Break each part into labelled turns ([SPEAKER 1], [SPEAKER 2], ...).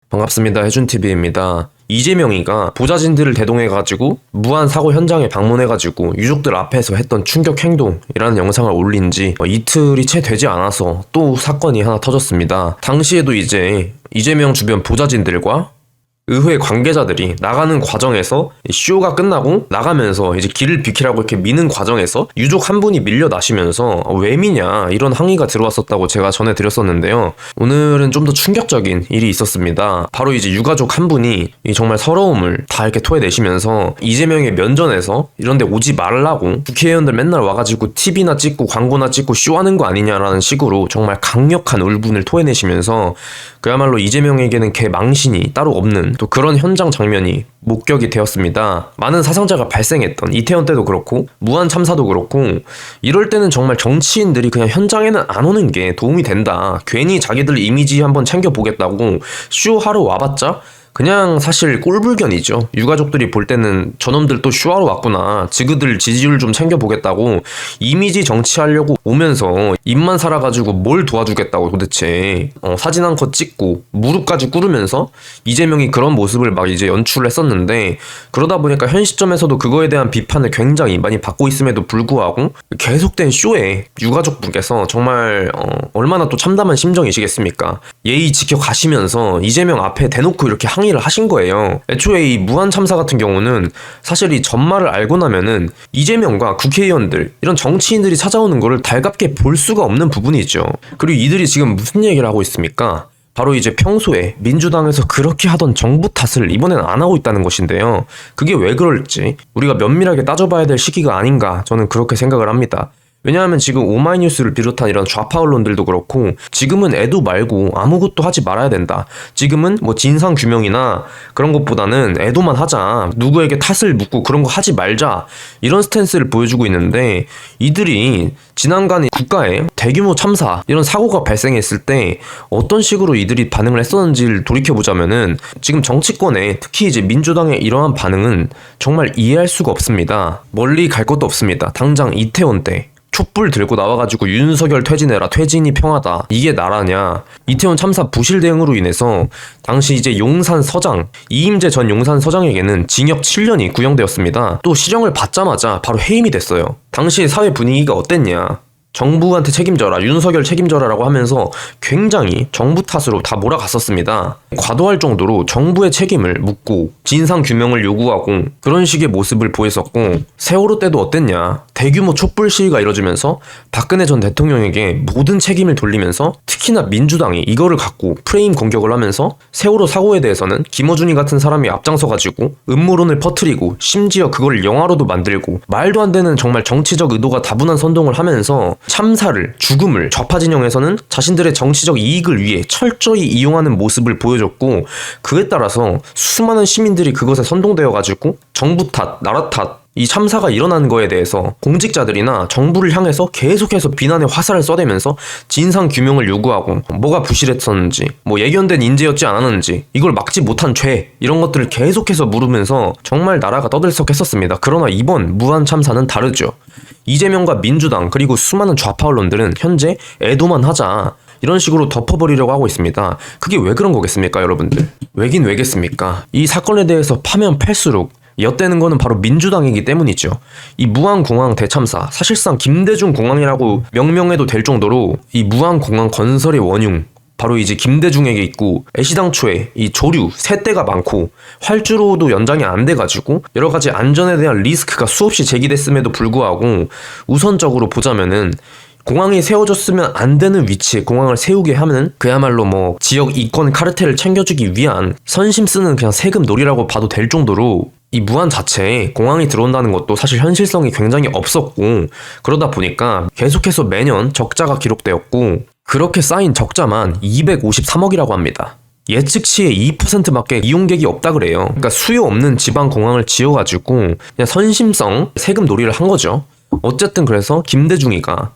[SPEAKER 1] 반갑습니다. 해준TV입니다. 이재명이가 보좌진들을 대동해가지고 무한 사고 현장에 방문해가지고 유족들 앞에서 했던 충격 행동이라는 영상을 올린 지 이틀이 채 되지 않아서 또 사건이 하나 터졌습니다. 당시에도 이제 이재명 주변 보좌진들과 의회 관계자들이 나가는 과정에서 쇼가 끝나고 나가면서 이제 길을 비키라고 이렇게 미는 과정에서 유족 한 분이 밀려 나시면서 왜 미냐 이런 항의가 들어왔었다고 제가 전해드렸었는데요. 오늘은 좀 더 충격적인 일이 있었습니다. 바로 이제 유가족 한 분이 정말 서러움을 다 이렇게 토해내시면서 이재명의 면전에서 이런 데 오지 말라고 국회의원들 맨날 와가지고 TV나 찍고 광고나 찍고 쇼하는 거 아니냐라는 식으로 정말 강력한 울분을 토해내시면서 그야말로 이재명에게는 개 망신이 따로 없는 또 그런 현장 장면이 목격이 되었습니다. 많은 사상자가 발생했던 이태원 때도 그렇고 무한 참사도 그렇고 이럴 때는 정말 정치인들이 그냥 현장에는 안 오는 게 도움이 된다. 괜히 자기들 이미지 한번 챙겨보겠다고 쇼하러 와봤자 그냥 사실 꼴불견이죠. 유가족들이 볼 때는 저놈들 또 쇼하러 왔구나. 지그들 지지율 좀 챙겨보겠다고 이미지 정치하려고 오면서 입만 살아가지고 뭘 도와주겠다고 도대체. 사진 한 컷 찍고 무릎까지 꿇으면서 이재명이 그런 모습을 막 이제 연출을 했었는데 그러다 보니까 현 시점에서도 그거에 대한 비판을 굉장히 많이 받고 있음에도 불구하고 계속된 쇼에 유가족분께서 정말 얼마나 또 참담한 심정이시겠습니까? 예의 지켜가시면서 이재명 앞에 대놓고 이렇게 항의를 하신 거예요. 애초에 이 무한 참사 같은 경우는 사실 이 전말을 알고 나면은 이재명과 국회의원들 이런 정치인들이 찾아오는 거를 달갑게 볼 수가 없는 부분이죠. 그리고 이들이 지금 무슨 얘기를 하고 있습니까? 바로 이제 평소에 민주당에서 그렇게 하던 정부 탓을 이번에는 안 하고 있다는 것인데요. 그게 왜 그럴지 우리가 면밀하게 따져봐야 될 시기가 아닌가 저는 그렇게 생각을 합니다. 왜냐하면 지금 오마이뉴스를 비롯한 이런 좌파 언론들도 그렇고 지금은 애도 말고 아무것도 하지 말아야 된다. 지금은 뭐 진상규명이나 그런 것보다는 애도만 하자. 누구에게 탓을 묻고 그런 거 하지 말자. 이런 스탠스를 보여주고 있는데 이들이 지난간에 국가에 대규모 참사 이런 사고가 발생했을 때 어떤 식으로 이들이 반응을 했었는지를 돌이켜보자면은 지금 정치권에 특히 이제 민주당의 이러한 반응은 정말 이해할 수가 없습니다. 멀리 갈 것도 없습니다. 당장 이태원 때 촛불 들고 나와가지고 윤석열 퇴진해라, 퇴진이 평하다, 이게 나라냐. 이태원 참사 부실 대응으로 인해서 당시 이제 용산서장 이임재 전 용산서장에게는 징역 7년이 구형되었습니다. 또 실형을 받자마자 바로 해임이 됐어요. 당시 사회 분위기가 어땠냐. 정부한테 책임져라, 윤석열 책임져라라고 하면서 굉장히 정부 탓으로 다 몰아갔었습니다. 과도할 정도로 정부의 책임을 묻고 진상규명을 요구하고 그런 식의 모습을 보였었고 세월호 때도 어땠냐. 대규모 촛불 시위가 이뤄지면서 박근혜 전 대통령에게 모든 책임을 돌리면서 특히나 민주당이 이거를 갖고 프레임 공격을 하면서 세월호 사고에 대해서는 김어준이 같은 사람이 앞장서가지고 음모론을 퍼뜨리고 심지어 그걸 영화로도 만들고 말도 안 되는 정말 정치적 의도가 다분한 선동을 하면서 참사를, 죽음을 좌파 진영에서는 자신들의 정치적 이익을 위해 철저히 이용하는 모습을 보여줬고 그에 따라서 수많은 시민들이 그것에 선동되어가지고 정부 탓, 나라 탓 이 참사가 일어난 거에 대해서 공직자들이나 정부를 향해서 계속해서 비난의 화살을 쏘대면서 진상규명을 요구하고 뭐가 부실했었는지 뭐 예견된 인재였지 않았는지 이걸 막지 못한 죄 이런 것들을 계속해서 물으면서 정말 나라가 떠들썩했었습니다. 그러나 이번 무한 참사는 다르죠. 이재명과 민주당 그리고 수많은 좌파 언론들은 현재 애도만 하자 이런 식으로 덮어버리려고 하고 있습니다. 그게 왜 그런 거겠습니까 여러분들? 왜긴 왜겠습니까? 이 사건에 대해서 파면 팔수록 엿대는 거는 바로 민주당이기 때문이죠. 이 무안공항 대참사 사실상 김대중 공항이라고 명명해도 될 정도로 이 무안공항 건설의 원흉 바로 이제 김대중에게 있고 애시당초에 이 조류, 세대가 많고 활주로도 연장이 안 돼가지고 여러 가지 안전에 대한 리스크가 수없이 제기됐음에도 불구하고 우선적으로 보자면은 공항이 세워졌으면 안 되는 위치에 공항을 세우게 하면 그야말로 뭐 지역 이권 카르텔을 챙겨주기 위한 선심 쓰는 그냥 세금 놀이라고 봐도 될 정도로 이 무안 자체에 공항이 들어온다는 것도 사실 현실성이 굉장히 없었고 그러다 보니까 계속해서 매년 적자가 기록되었고 그렇게 쌓인 적자만 253억이라고 합니다. 예측치의 2%밖에 이용객이 없다 그래요. 그러니까 수요 없는 지방 공항을 지어가지고 그냥 선심성 세금 놀이를 한 거죠. 어쨌든 그래서 김대중이가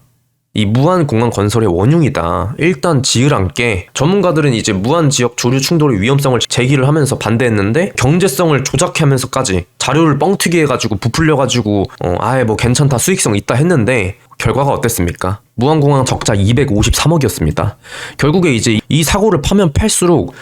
[SPEAKER 1] 이 무안공항 건설의 원흉이다. 일단 지으란께 전문가들은 이제 무안 지역 조류 충돌의 위험성을 제기를 하면서 반대했는데 경제성을 조작하면서까지 자료를 뻥튀기 해가지고 부풀려가지고 아예 뭐 괜찮다 수익성 있다 했는데 결과가 어땠습니까? 무안공항 적자 253억이었습니다. 결국에 이제 이 사고를 파면 팔수록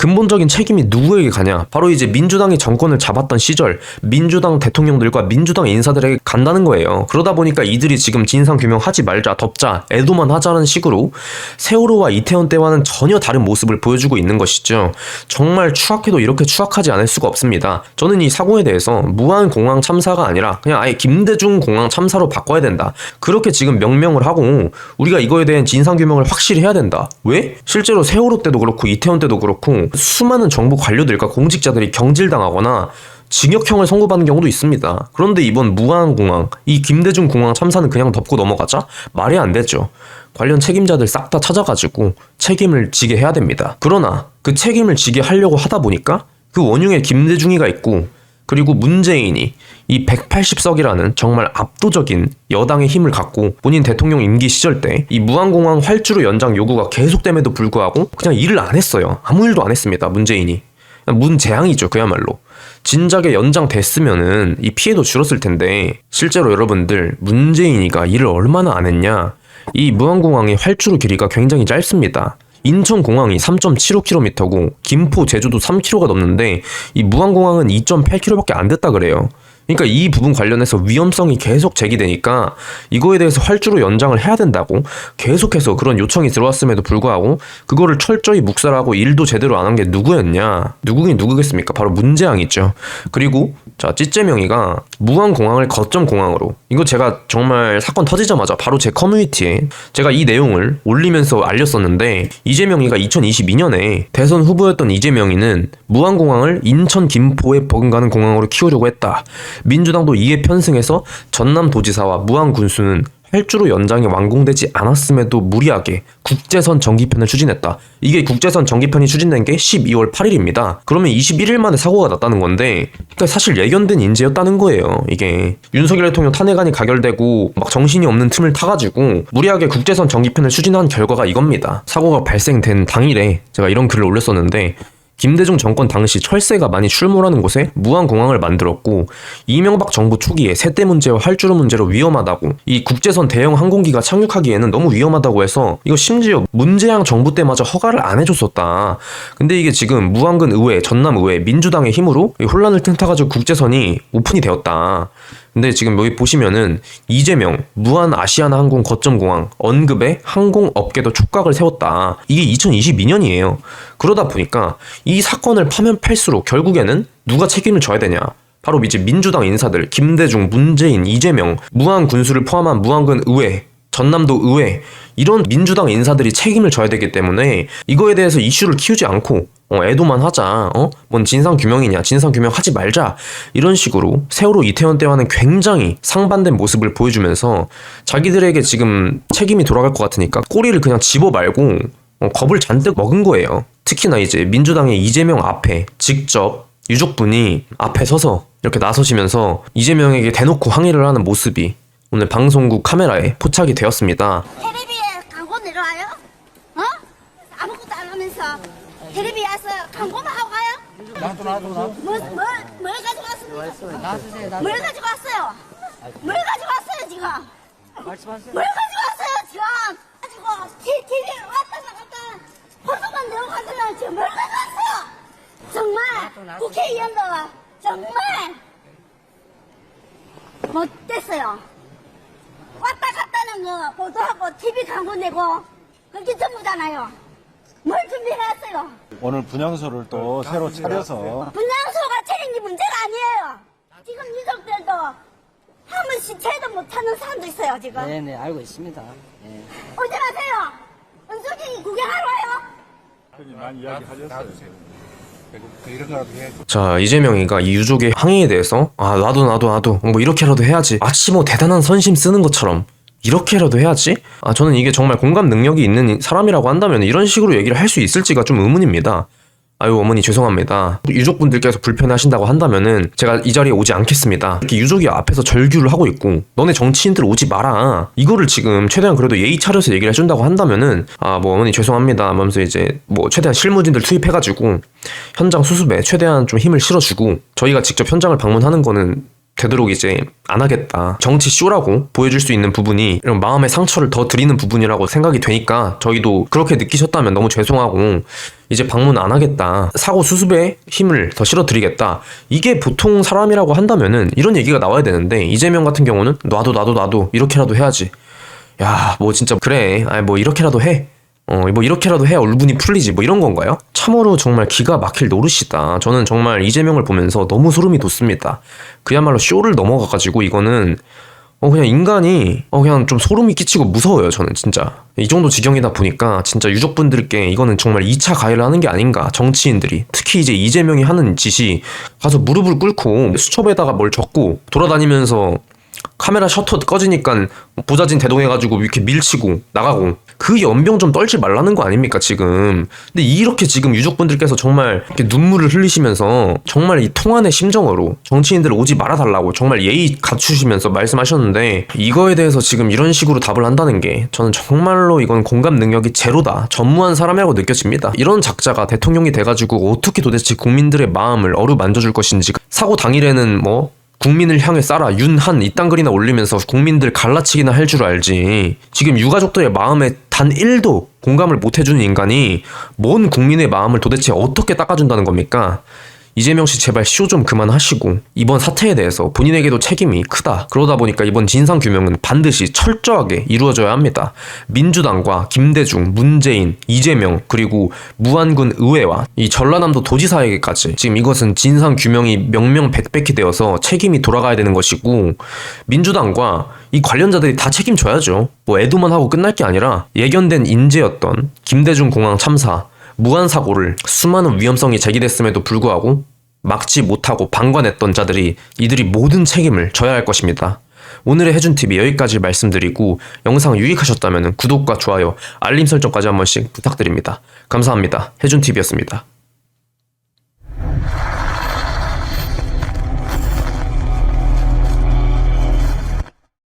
[SPEAKER 1] 근본적인 책임이 누구에게 가냐? 바로 이제 민주당이 정권을 잡았던 시절 민주당 대통령들과 민주당 인사들에게 간다는 거예요. 그러다 보니까 이들이 지금 진상규명 하지 말자, 덮자, 애도만 하자는 식으로 세월호와 이태원 때와는 전혀 다른 모습을 보여주고 있는 것이죠. 정말 추악해도 이렇게 추악하지 않을 수가 없습니다. 저는 이 사고에 대해서 무한공항 참사가 아니라 그냥 아예 김대중 공항 참사로 바꿔야 된다. 그렇게 지금 명명을 하고 우리가 이거에 대한 진상규명을 확실히 해야 된다. 왜? 실제로 세월호 때도 그렇고 이태원 때도 그렇고 수많은 정부 관료들과 공직자들이 경질당하거나 징역형을 선고받는 경우도 있습니다. 그런데 이번 무한공항, 이 김대중 공항 참사는 그냥 덮고 넘어가자? 말이 안 되죠. 관련 책임자들 싹 다 찾아가지고 책임을 지게 해야 됩니다. 그러나 그 책임을 지게 하려고 하다 보니까 그 원흉에 김대중이가 있고 그리고 문재인이 이 180석이라는 정말 압도적인 여당의 힘을 갖고 본인 대통령 임기 시절 때 이 무한공항 활주로 연장 요구가 계속됨에도 불구하고 그냥 일을 안 했어요. 아무 일도 안 했습니다. 문재인이. 문재앙이죠. 그야말로. 진작에 연장됐으면은 이 피해도 줄었을 텐데 실제로 여러분들 문재인이가 일을 얼마나 안 했냐. 이 무한공항의 활주로 길이가 굉장히 짧습니다. 인천공항이 3.75km고 김포, 제주도 3km가 넘는데 이 무한공항은 2.8km밖에 안 됐다 그래요. 그러니까 이 부분 관련해서 위험성이 계속 제기되니까 이거에 대해서 활주로 연장을 해야 된다고 계속해서 그런 요청이 들어왔음에도 불구하고 그거를 철저히 묵살하고 일도 제대로 안 한 게 누구였냐? 누구긴 누구겠습니까? 바로 문재앙이죠. 그리고 자, 찌째명이가 무한공항을 거점 공항으로, 이거 제가 정말 사건 터지자마자 바로 제 커뮤니티에 제가 이 내용을 올리면서 알렸었는데, 이재명이가 2022년에 대선 후보였던 이재명이는 무한공항을 인천 김포에 버금가는 공항으로 키우려고 했다. 민주당도 이에 편승해서 전남도지사와 무한군수는 활주로 연장이 완공되지 않았음에도 무리하게 국제선 정기편을 추진했다. 이게 국제선 정기편이 추진된 게 12월 8일입니다. 그러면 21일 만에 사고가 났다는 건데, 그러니까 사실 예견된 인재였다는 거예요. 이게 윤석열 대통령 탄핵안이 가결되고 막 정신이 없는 틈을 타가지고 무리하게 국제선 정기편을 추진한 결과가 이겁니다. 사고가 발생된 당일에 제가 이런 글을 올렸었는데, 김대중 정권 당시 철새가 많이 출몰하는 곳에 무한공항을 만들었고, 이명박 정부 초기에 세대 문제와 활주로 문제로 위험하다고, 이 국제선 대형 항공기가 착륙하기에는 너무 위험하다고 해서 이거 심지어 문재양 정부 때마저 허가를 안 해줬었다. 근데 이게 지금 무안군 의회, 전남 의회, 민주당의 힘으로 혼란을 틈타가지고 국제선이 오픈이 되었다. 근데 지금 여기 보시면은 이재명, 무한 아시아나항공 거점공항 언급에 항공업계도 촉각을 세웠다. 이게 2022년이에요. 그러다 보니까 이 사건을 파면 팔수록 결국에는 누가 책임을 져야 되냐? 바로 이제 민주당 인사들, 김대중, 문재인, 이재명, 무한군수를 포함한 무안군 의회, 전남도 의회, 이런 민주당 인사들이 책임을 져야 되기 때문에 이거에 대해서 이슈를 키우지 않고 애도만 하자, 뭔 진상규명이냐, 진상규명 하지 말자, 이런 식으로 세월호 이태원 때와는 굉장히 상반된 모습을 보여주면서 자기들에게 지금 책임이 돌아갈 것 같으니까 꼬리를 그냥 집어 말고 겁을 잔뜩 먹은 거예요. 특히나 이제 민주당의 이재명 앞에 직접 유족분이 앞에 서서 이렇게 나서시면서 이재명에게 대놓고 항의를 하는 모습이 오늘 방송국 카메라에 포착이 되었습니다.
[SPEAKER 2] 텔레비에 광고 내려와요? 아무것도 안 하면서 텔레비에 와서 광고만 하고 가요? 나도. 뭘 가지고 왔습니까? 뭘 가지고 왔어요? 뭘 가지고 왔어요 지금?
[SPEAKER 3] 말씀하세요.
[SPEAKER 2] 뭘 가지고 왔어요 지금? 가지고 TV 왔다 나갔다 포도만 내고 가더니 지금 뭘 가지고 왔어요? 정말 국회의원도 정말 못됐어요. 왔다 갔다는 거 보도하고 TV 광고 내고 그게 전부잖아요. 뭘 준비해왔어요?
[SPEAKER 4] 오늘 분향소를 또 새로 차려서
[SPEAKER 2] 분향소가 차린 게 문제가 아니에요. 지금 유족들도 한 번씩 채도 못하는 사람도 있어요 지금.
[SPEAKER 3] 네네, 알고 있습니다. 네.
[SPEAKER 2] 오지 마세요. 은숙이 구경하러 와요.
[SPEAKER 4] 많이 이야기하셨어요.
[SPEAKER 1] 자, 이재명이가 이 유족의 항의에 대해서 나도 뭐 이렇게라도 해야지, 마치 뭐 대단한 선심 쓰는 것처럼 이렇게라도 해야지? 저는 이게 정말 공감 능력이 있는 사람이라고 한다면 이런 식으로 얘기를 할 수 있을지가 좀 의문입니다. 아유, 어머니 죄송합니다. 유족분들께서 불편해하신다고 한다면은 제가 이 자리에 오지 않겠습니다. 이렇게 유족이 앞에서 절규를 하고 있고 너네 정치인들 오지 마라, 이거를 지금 최대한 그래도 예의 차려서 얘기를 해준다고 한다면은 뭐 어머니 죄송합니다 하면서 이제 뭐 최대한 실무진들 투입해가지고 현장 수습에 최대한 좀 힘을 실어주고 저희가 직접 현장을 방문하는 거는 되도록 이제 안 하겠다. 정치 쇼라고 보여줄 수 있는 부분이 이런 마음의 상처를 더 드리는 부분이라고 생각이 되니까 저희도 그렇게 느끼셨다면 너무 죄송하고 이제 방문 안 하겠다. 사고 수습에 힘을 더 실어드리겠다. 이게 보통 사람이라고 한다면은 이런 얘기가 나와야 되는데 이재명 같은 경우는 나도 이렇게라도 해야지. 야, 뭐 진짜 그래. 아니 뭐 이렇게라도 해. 뭐 이렇게라도 해야 울분이 풀리지 뭐 이런 건가요? 참으로 정말 기가 막힐 노릇이다. 저는 정말 이재명을 보면서 너무 소름이 돋습니다. 그야말로 쇼를 넘어가가지고 이거는 그냥 인간이 그냥 좀 소름이 끼치고 무서워요. 저는 진짜 이 정도 지경이다 보니까 진짜 유족분들께 이거는 정말 2차 가해를 하는 게 아닌가. 정치인들이 특히 이제 이재명이 하는 짓이 가서 무릎을 꿇고 수첩에다가 뭘 적고 돌아다니면서 카메라 셔터 꺼지니까 보좌진 대동해가지고 이렇게 밀치고 나가고 그 연병 좀 떨지 말라는 거 아닙니까 지금. 근데 이렇게 지금 유족분들께서 정말 이렇게 눈물을 흘리시면서 정말 이 통안의 심정으로 정치인들 오지 말아달라고 정말 예의 갖추시면서 말씀하셨는데 이거에 대해서 지금 이런 식으로 답을 한다는 게 저는 정말로 이건 공감 능력이 제로다. 전무한 사람이라고 느껴집니다. 이런 작자가 대통령이 돼가지고 어떻게 도대체 국민들의 마음을 어루만져줄 것인지. 사고 당일에는 뭐 국민을 향해 쏴라 윤한 이딴 글이나 올리면서 국민들 갈라치기나 할 줄 알지. 지금 유가족들의 마음에 단 1도 공감을 못 해주는 인간이 뭔 국민의 마음을 도대체 어떻게 닦아준다는 겁니까? 이재명 씨 제발 쇼 좀 그만하시고 이번 사태에 대해서 본인에게도 책임이 크다. 그러다 보니까 이번 진상규명은 반드시 철저하게 이루어져야 합니다. 민주당과 김대중, 문재인, 이재명 그리고 무안군 의회와 이 전라남도 도지사에게까지 지금 이것은 진상규명이 명명백백히 되어서 책임이 돌아가야 되는 것이고 민주당과 이 관련자들이 다 책임져야죠. 뭐 애도만 하고 끝날 게 아니라 예견된 인재였던 김대중 공항 참사 무한 사고를 수많은 위험성이 제기됐음에도 불구하고 막지 못하고 방관했던 자들이 이들이 모든 책임을 져야 할 것입니다. 오늘의 해준TV 여기까지 말씀드리고 영상 유익하셨다면 구독과 좋아요, 알림 설정까지 한 번씩 부탁드립니다. 감사합니다. 해준TV였습니다.